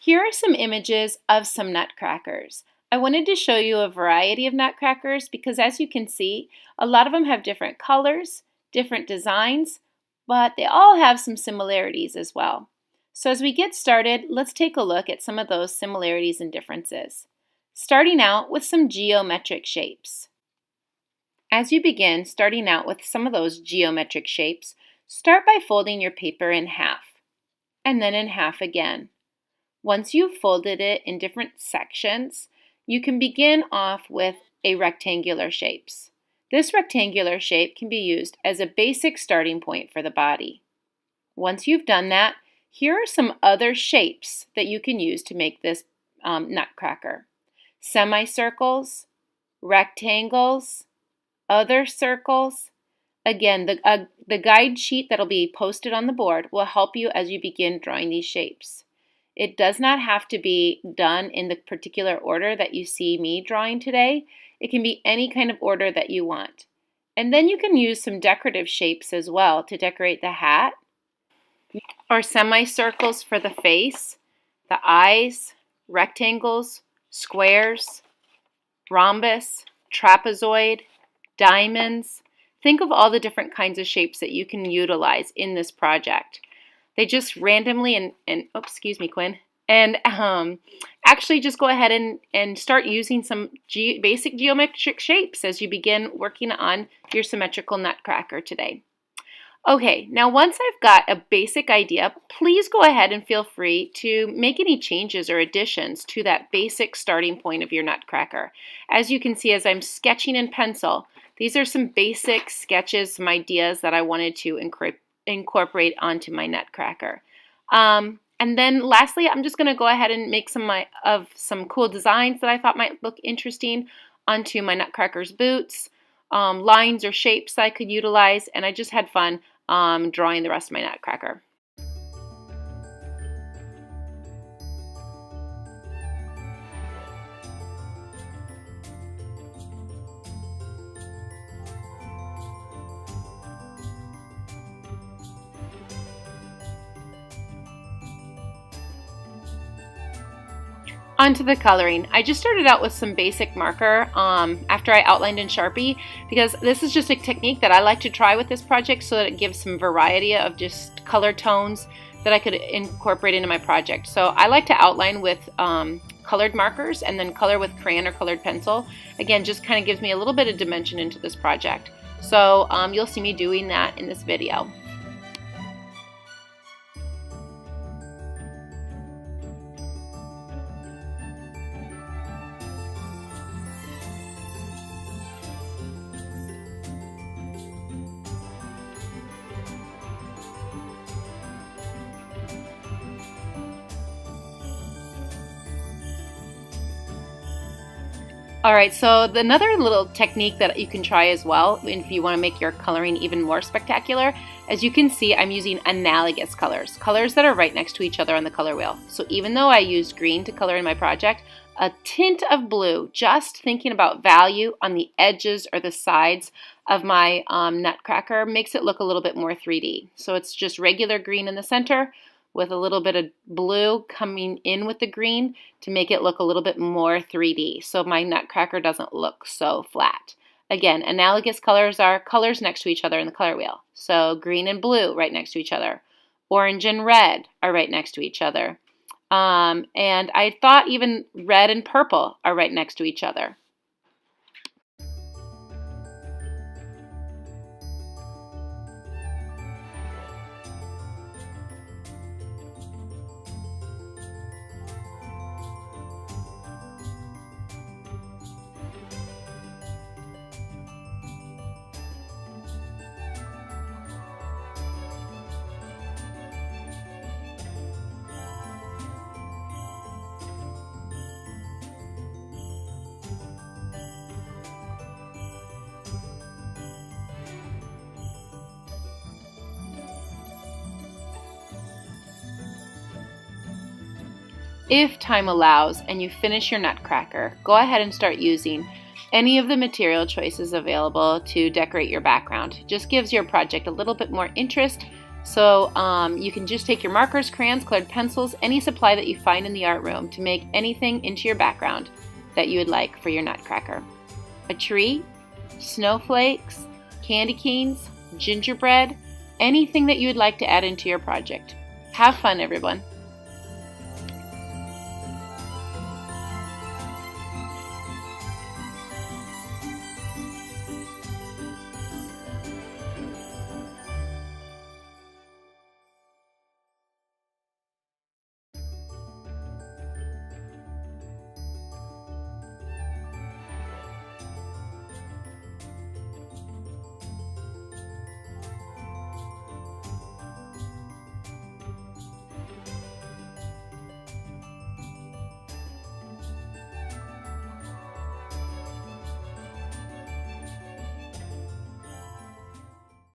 Here are some images of some nutcrackers. I wanted to show you a variety of nutcrackers because, as you can see, a lot of them have different colors, different designs, but they all have some similarities as well. So as we get started, let's take a look at some of those similarities and differences. Starting out with some geometric shapes. As you begin starting out with some of those geometric shapes, start by folding your paper in half, and then in half again. Once you've folded it in different sections, you can begin off with a rectangular shapes. This rectangular shape can be used as a basic starting point for the body. Once you've done that, here are some other shapes that you can use to make this nutcracker. Semicircles, rectangles, other circles. Again, the guide sheet that'll be posted on the board will help you as you begin drawing these shapes. It does not have to be done in the particular order that you see me drawing today. It can be any kind of order that you want. And then you can use some decorative shapes as well to decorate the hat, or semicircles for the face, the eyes, rectangles, squares, rhombus, trapezoid, diamonds. Think of all the different kinds of shapes that you can utilize in this project. They just randomly excuse me, Quinn, and actually just go ahead and start using some basic geometric shapes as you begin working on your symmetrical nutcracker today. Okay, now once I've got a basic idea, please go ahead and feel free to make any changes or additions to that basic starting point of your nutcracker. As you can see, as I'm sketching in pencil, these are some basic sketches, some ideas that I wanted to incorporate onto my nutcracker. And then lastly, I'm just going to go ahead and make some cool designs that I thought might look interesting onto my nutcracker's boots, lines or shapes that I could utilize, and I just had fun drawing the rest of my nutcracker. Onto the coloring. I just started out with some basic marker after I outlined in Sharpie, because this is just a technique that I like to try with this project so that it gives some variety of just color tones that I could incorporate into my project. So I like to outline with colored markers and then color with crayon or colored pencil. Again, just kind of gives me a little bit of dimension into this project. So you'll see me doing that in this video. Alright, so another little technique that you can try as well if you want to make your coloring even more spectacular, as you can see, I'm using analogous colors, colors that are right next to each other on the color wheel. So even though I used green to color in my project, a tint of blue, just thinking about value on the edges or the sides of my nutcracker, makes it look a little bit more 3D. So it's just regular green in the center, with a little bit of blue coming in with the green to make it look a little bit more 3D, so my nutcracker doesn't look so flat. Again, analogous colors are colors next to each other in the color wheel. So green and blue right next to each other. Orange and red are right next to each other. And I thought even red and purple are right next to each other. If time allows and you finish your nutcracker, go ahead and start using any of the material choices available to decorate your background. It just gives your project a little bit more interest So you can just take your markers, crayons, colored pencils, any supply that you find in the art room to make anything into your background that you would like for your Nutcracker. A tree, snowflakes, candy canes, gingerbread, anything that you would like to add into your project. Have fun, everyone!